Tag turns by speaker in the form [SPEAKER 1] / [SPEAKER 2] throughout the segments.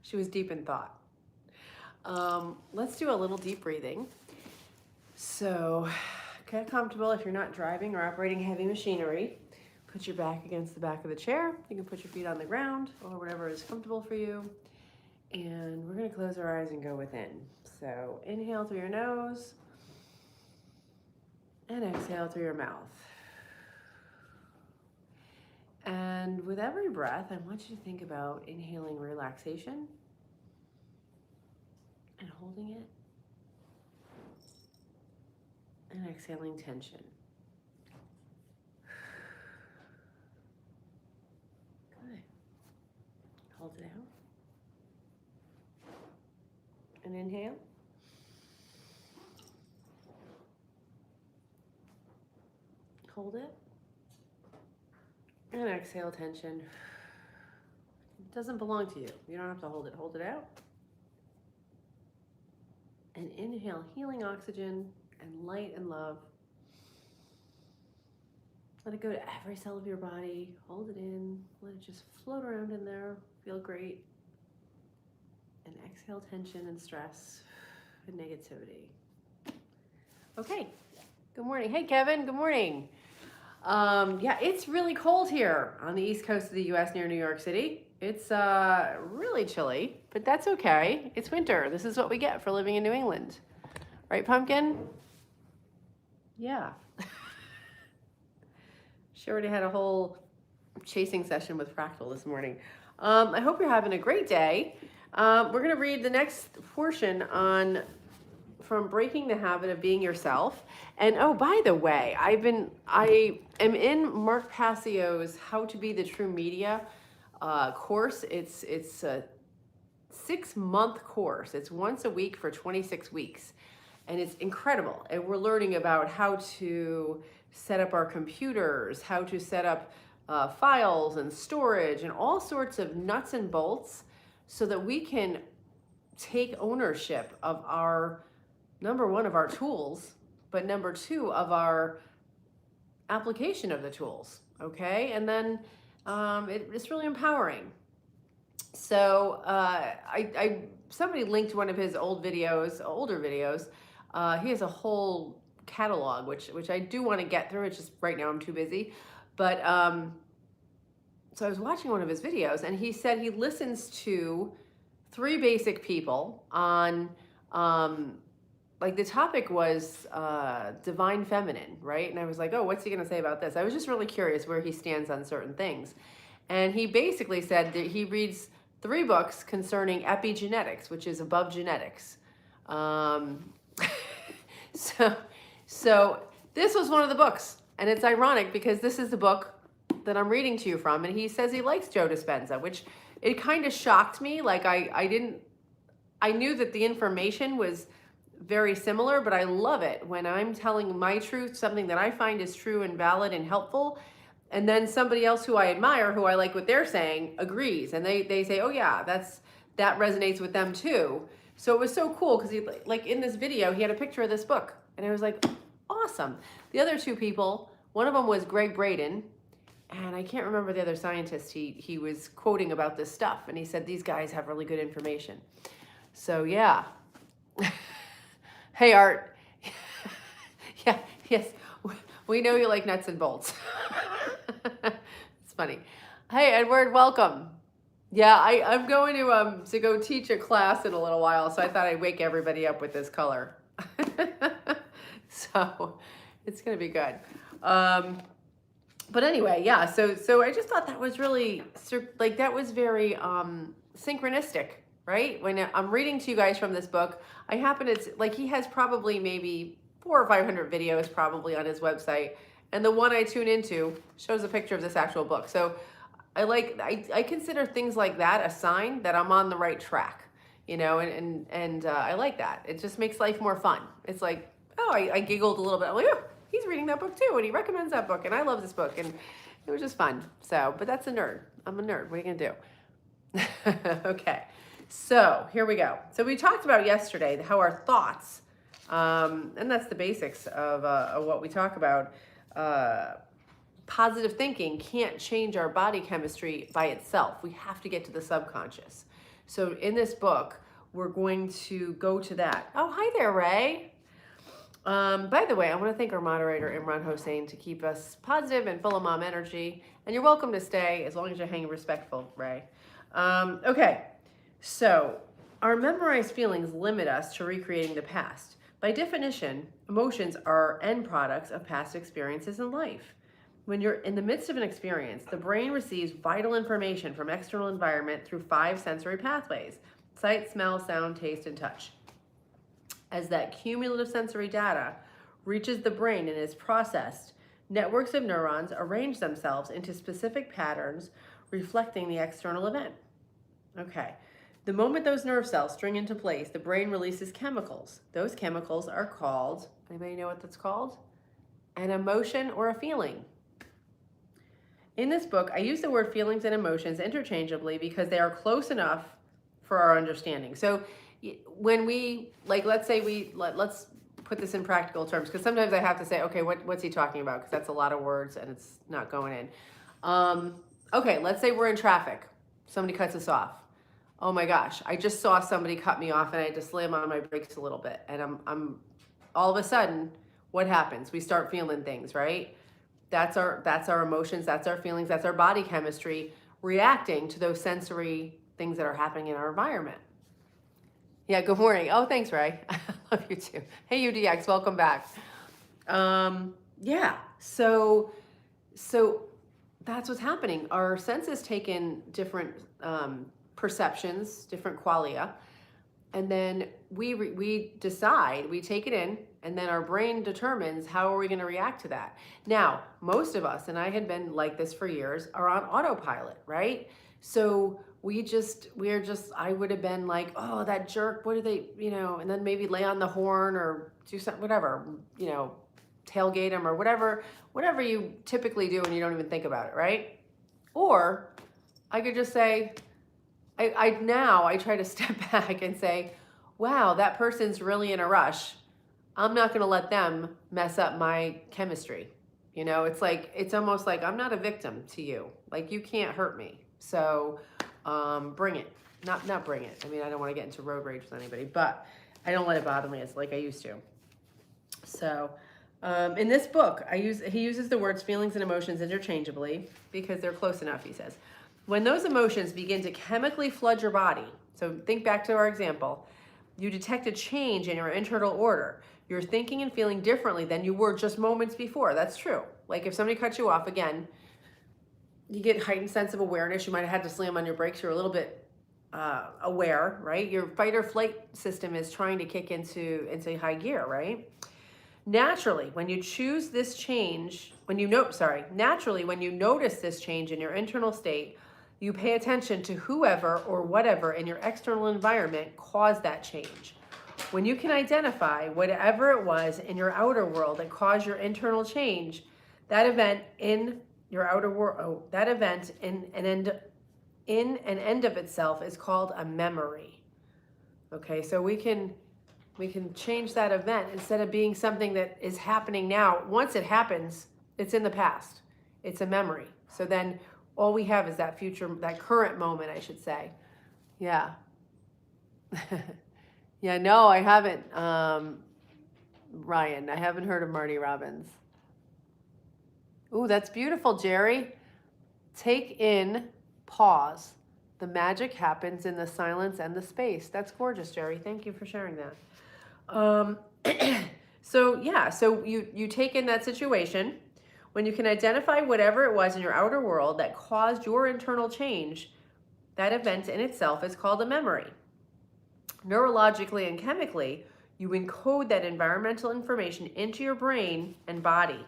[SPEAKER 1] She was deep in thought. Let's do a little deep breathing. So get comfortable if you're not driving or operating heavy machinery. Put your back against the back of the chair. You can put your feet on the ground or whatever is comfortable for you. And we're going to close our eyes and go within. So inhale through your nose and exhale through your mouth. And with every breath, I want you to think about inhaling relaxation and holding it, and exhaling tension. Good. Hold it out. And inhale. Hold it. And exhale tension. It doesn't belong to you. You don't have to hold it. Hold it out. And inhale healing oxygen and light and love. Let it go to every cell of your body. Hold it in. Let it just float around in there. Feel great. And exhale tension and stress and negativity. Okay. Good morning. Hey, Kevin. Good morning. Yeah, it's really cold here on the east coast of the U.S. near New York City. It's really chilly, but that's okay. It's winter. This is what we get for living in New England. Right, Pumpkin? Yeah. She already had a whole chasing session with Fractal this morning. I hope you're having a great day. We're going to read the next portion on from breaking the habit of being yourself. And oh, by the way, I am in Mark Passio's How to Be the True Media course. It's a 6-month course. It's once a week for 26 weeks. And it's incredible. And we're learning about how to set up our computers, how to set up files and storage and all sorts of nuts and bolts so that we can take ownership of our, number one, of our tools, but number two, of our application of the tools, okay? And then it's really empowering. So somebody linked one of his older videos. He has a whole catalog, which I do want to get through. It's just right now I'm too busy. But so I was watching one of his videos, and he said he listens to 3 basic people on, like the topic was divine feminine, right? And I was like, oh, what's he going to say about this? I was just really curious where he stands on certain things. And he basically said that he reads 3 books concerning epigenetics, which is above genetics. So this was one of the books, and it's ironic because this is the book that I'm reading to you from, and he says he likes Joe Dispenza, which it kind of shocked me. Like I knew that the information was very similar, but I love it when I'm telling my truth, something that I find is true and valid and helpful, and then somebody else who I admire, who I like what they're saying, agrees, and they say, oh yeah, that resonates with them too. So it was so cool because he, like in this video, he had a picture of this book, and I was like, awesome. The other 2 people, one of them was Greg Braden, and I can't remember the other scientist he was quoting about this stuff, and he said these guys have really good information. So yeah. Hey, Art. Yeah, yes, we know you like nuts and bolts. It's funny. Hey, Edward, welcome. Yeah, I'm going to go teach a class in a little while, so I thought I'd wake everybody up with this color. So it's going to be good. But anyway, yeah, so I just thought that was really, like, that was very synchronistic, right? When I'm reading to you guys from this book, I happen to, like, he has probably maybe 400 or 500 videos probably on his website, and the one I tune into shows a picture of this actual book. So I consider things like that a sign that I'm on the right track, you know, and I like that. It just makes life more fun. It's like, oh, I giggled a little bit. I'm like, oh, he's reading that book too, and he recommends that book, and I love this book, and it was just fun. So, but that's a nerd. I'm a nerd. What are you gonna do? Okay, so here we go. So we talked about yesterday how our thoughts, and that's the basics of what we talk about. Positive thinking can't change our body chemistry by itself. We have to get to the subconscious. So in this book, we're going to go to that. Oh, hi there, Ray. By the way, I want to thank our moderator, Imran Hossain, to keep us positive and full of mom energy. And you're welcome to stay as long as you're hanging respectful, Ray. Okay, so our memorized feelings limit us to recreating the past. By definition, emotions are end products of past experiences in life. When you're in the midst of an experience, the brain receives vital information from external environment through 5 sensory pathways: sight, smell, sound, taste, and touch. As that cumulative sensory data reaches the brain and is processed, networks of neurons arrange themselves into specific patterns reflecting the external event. Okay. The moment those nerve cells string into place, the brain releases chemicals. Those chemicals are called, anybody know what that's called? An emotion or a feeling. In this book, I use the word feelings and emotions interchangeably because they are close enough for our understanding. So when we, like, let's say let's put this in practical terms, because sometimes I have to say, okay, what's he talking about? Because that's a lot of words and it's not going in. Okay, let's say we're in traffic. Somebody cuts us off. Oh my gosh, I just saw somebody cut me off and I had to slam on my brakes a little bit. And I'm all of a sudden, what happens? We start feeling things, right? That's our emotions, that's our feelings, that's our body chemistry reacting to those sensory things that are happening in our environment. Yeah, good morning. Oh, thanks, Ray. I love you too. Hey, UDX, welcome back. Yeah, so that's what's happening. Our senses take in different perceptions, different qualia, and then we decide, we take it in, and then our brain determines how are we going to react to that. Now, most of us, and I had been like this for years, are on autopilot, right? So I would have been like, oh, that jerk, what do they, and then maybe lay on the horn or do something, whatever, tailgate them or whatever you typically do when you don't even think about it, right? Or I could just say, I try to step back and say, wow, that person's really in a rush. I'm not going to let them mess up my chemistry. It's almost like I'm not a victim to you. Like, you can't hurt me. So bring it. Not bring it. I mean, I don't want to get into road rage with anybody, but I don't let it bother me as like I used to. So in this book, he uses the words feelings and emotions interchangeably because they're close enough, he says. When those emotions begin to chemically flood your body, so think back to our example, you detect a change in your internal order. You're thinking and feeling differently than you were just moments before. That's true. Like if somebody cuts you off, again, you get heightened sense of awareness. You might have had to slam on your brakes. You're a little bit aware, right? Your fight or flight system is trying to kick into high gear, right? Naturally, when you choose this change, naturally, when you notice this change in your internal state, you pay attention to whoever or whatever in your external environment caused that change. When you can identify whatever it was in your outer world that caused your internal change, that event in your outer world, that event in an end of itself is called a memory. Okay, so we can change that event instead of being something that is happening now. Once it happens, it's in the past. It's a memory. So then all we have is that current moment, I should say. Yeah. Yeah, no, I haven't, Ryan. I haven't heard of Marty Robbins. Ooh, that's beautiful, Jerry. Take in, pause. The magic happens in the silence and the space. That's gorgeous, Jerry. Thank you for sharing that. So you take in that situation. When you can identify whatever it was in your outer world that caused your internal change, that event in itself is called a memory. Neurologically and chemically, you encode that environmental information into your brain and body.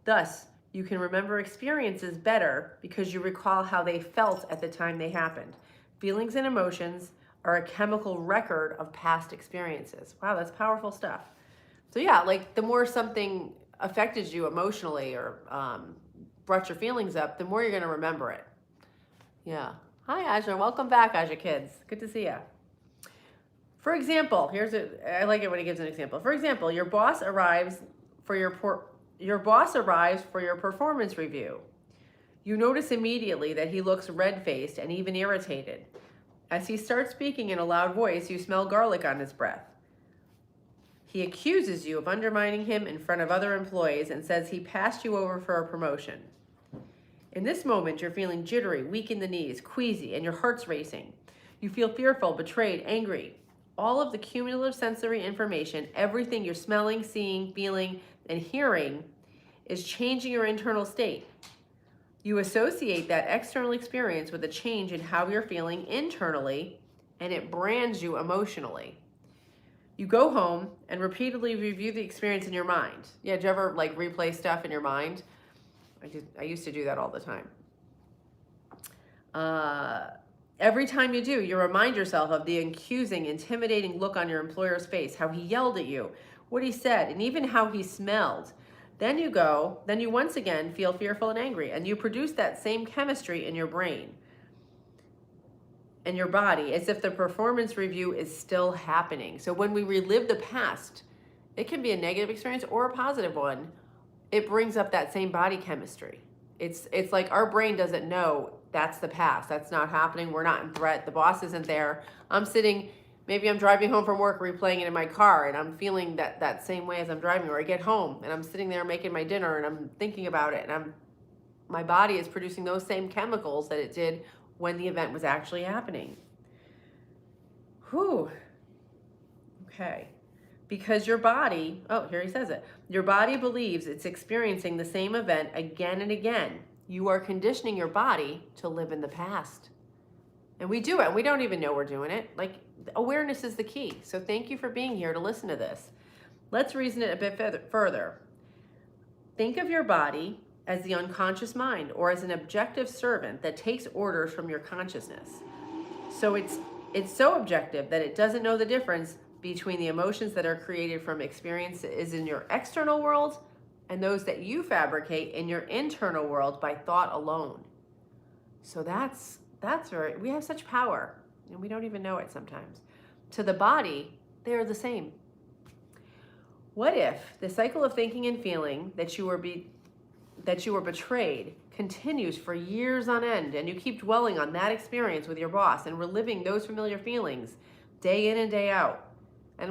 [SPEAKER 1] Thus, you can remember experiences better because you recall how they felt at the time they happened. Feelings and emotions are a chemical record of past experiences. Wow, that's powerful stuff. So yeah, like the more something affected you emotionally or brought your feelings up, the more you're going to remember it. Yeah. Hi, Aja. Welcome back, Aja kids. Good to see you. For example, I like it when he gives an example. For example, your boss arrives for your performance review. You notice immediately that he looks red-faced and even irritated. As he starts speaking in a loud voice, you smell garlic on his breath. He accuses you of undermining him in front of other employees and says he passed you over for a promotion. In this moment, you're feeling jittery, weak in the knees, queasy, and your heart's racing. You feel fearful, betrayed, angry. All of the cumulative sensory information, everything you're smelling, seeing, feeling, and hearing is changing your internal state. You associate that external experience with a change in how you're feeling internally, and it brands you emotionally. You go home and repeatedly review the experience in your mind. Yeah, do you ever like replay stuff in your mind? I used to do that all the time. Every time you do, you remind yourself of the accusing, intimidating look on your employer's face, how he yelled at you, what he said, and even how he smelled. Then you once again feel fearful and angry, and you produce that same chemistry in your brain and your body as if the performance review is still happening. So when we relive the past, it can be a negative experience or a positive one. It brings up that same body chemistry. It's like our brain doesn't know that's the past. That's not happening. We're not in threat. The boss isn't there. Maybe I'm driving home from work, replaying it in my car, and I'm feeling that same way as I'm driving, or I get home and I'm sitting there making my dinner and I'm thinking about it, and my body is producing those same chemicals that it did when the event was actually happening. Whew. Okay. Because your body, here he says it, your body believes it's experiencing the same event again and again. You are conditioning your body to live in the past. And we do it, and we don't even know we're doing it. Like, awareness is the key. So thank you for being here to listen to this. Let's reason it a bit further. Think of your body as the unconscious mind, or as an objective servant that takes orders from your consciousness. So it's so objective that it doesn't know the difference between the emotions that are created from experiences in your external world and those that you fabricate in your internal world by thought alone. So that's right. We have such power, and we don't even know it sometimes. To the body, they are the same. What if the cycle of thinking and feeling that you were betrayed continues for years on end, and you keep dwelling on that experience with your boss and reliving those familiar feelings day in and day out? And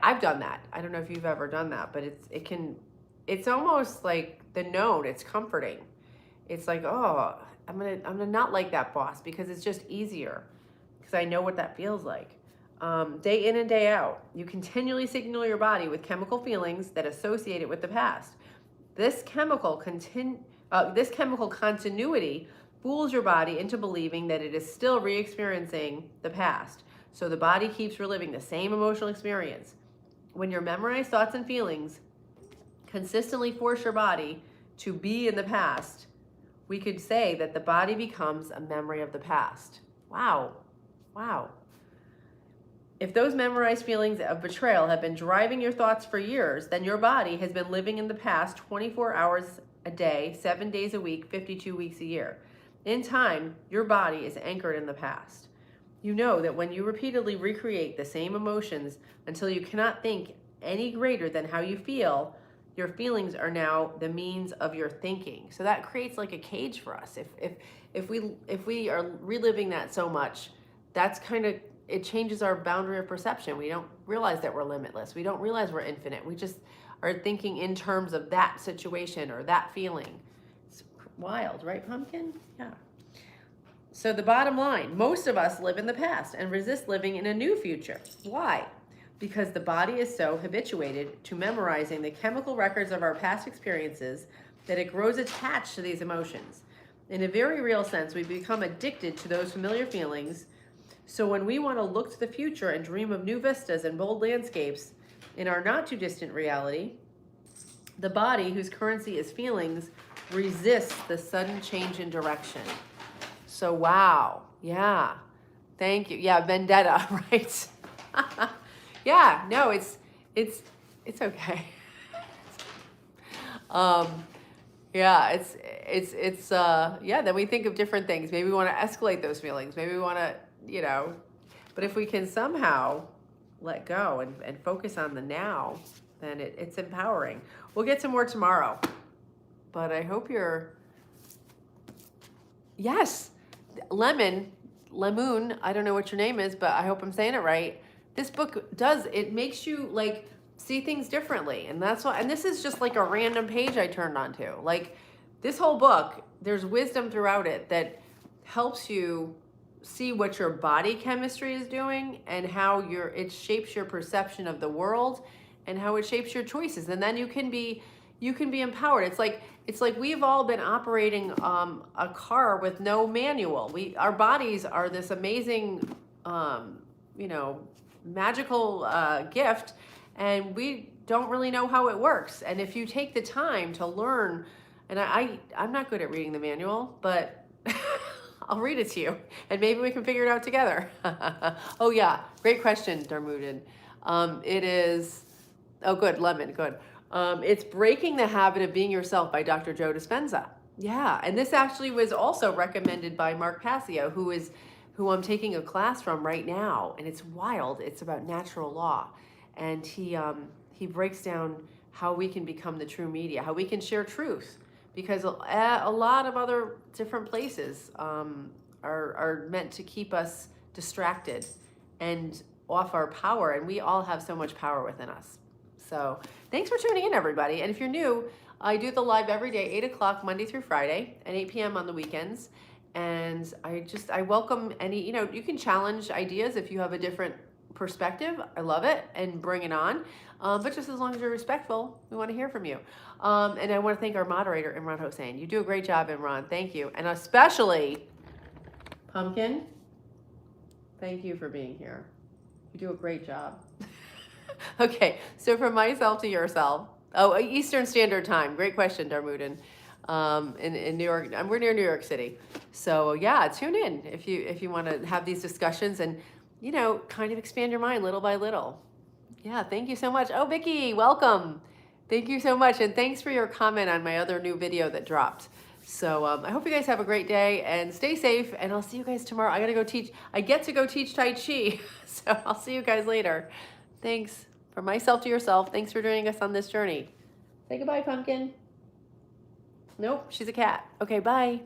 [SPEAKER 1] I've done that. I don't know if you've ever done that, but it's almost like the known. It's comforting. It's like, oh, I'm gonna not like that boss because it's just easier, because I know what that feels like. Day in and day out, you continually signal your body with chemical feelings that associate it with the past. This chemical continuity fools your body into believing that it is still re-experiencing the past. So the body keeps reliving the same emotional experience. When your memorized thoughts and feelings consistently force your body to be in the past, we could say that the body becomes a memory of the past. Wow. If those memorized feelings of betrayal have been driving your thoughts for years, then your body has been living in the past 24 hours a day, 7 days a week, 52 weeks a year. In time, your body is anchored in the past. You know that when you repeatedly recreate the same emotions until you cannot think any greater than how you feel, your feelings are now the means of your thinking. So that creates like a cage for us. If we are reliving that so much, that's it changes our boundary of perception. We don't realize that we're limitless. We don't realize we're infinite. We just are thinking in terms of that situation or that feeling. It's wild, right, Pumpkin? Yeah. So the bottom line, most of us live in the past and resist living in a new future. Why? Because the body is so habituated to memorizing the chemical records of our past experiences that it grows attached to these emotions. In a very real sense, we become addicted to those familiar feelings. So when we want to look to the future and dream of new vistas and bold landscapes in our not too distant reality, the body, whose currency is feelings, resists the sudden change in direction. So wow, yeah, thank you. Yeah, vendetta, right? Yeah, no, it's okay. Yeah, then we think of different things. Maybe we want to escalate those feelings. Maybe we want to, but if we can somehow let go and focus on the now, then it's empowering. We'll get to more tomorrow, but I hope yes, lemon, Lemoon, I don't know what your name is, but I hope I'm saying it right. This book it makes you like see things differently. And that's why, and this is just like a random page I turned onto. Like this whole book, there's wisdom throughout it that helps you see what your body chemistry is doing and how it shapes your perception of the world and how it shapes your choices. And then you can be empowered. It's like we've all been operating a car with no manual. Our bodies are this amazing, you know, magical gift, and we don't really know how it works. And if you take the time to learn, and I'm not good at reading the manual, but I'll read it to you, and maybe we can figure it out together. Oh yeah, great question, Darmudin. It is, oh good, Lemon, good. It's Breaking the Habit of Being Yourself by Dr. Joe Dispenza. Yeah, and this actually was also recommended by Mark Passio, who I'm taking a class from right now, and it's wild. It's about natural law, and he breaks down how we can become the true media, how we can share truth, because a lot of other different places are meant to keep us distracted and off our power, and we all have so much power within us. So thanks for tuning in, everybody. And if you're new, I do the live every day, 8 o'clock, Monday through Friday, and 8 p.m. on the weekends. And I welcome any, you can challenge ideas if you have a different perspective. I love it, and bring it on. But just as long as you're respectful, we want to hear from you. And I want to thank our moderator, Imran Hossain. You do a great job, Imran. Thank you. And especially, Pumpkin, thank you for being here. You do a great job. Okay, so from myself to yourself. Oh, Eastern Standard Time. Great question, Darmudin. In New York, we're near New York City. So yeah, tune in if you want to have these discussions and, kind of expand your mind little by little. Yeah, thank you so much. Oh, Vicky, welcome. Thank you so much. And thanks for your comment on my other new video that dropped. So I hope you guys have a great day and stay safe, and I'll see you guys tomorrow. I get to go teach Tai Chi. So I'll see you guys later. Thanks. From myself to yourself, thanks for joining us on this journey. Say goodbye, Pumpkin. Nope, she's a cat. Okay, bye.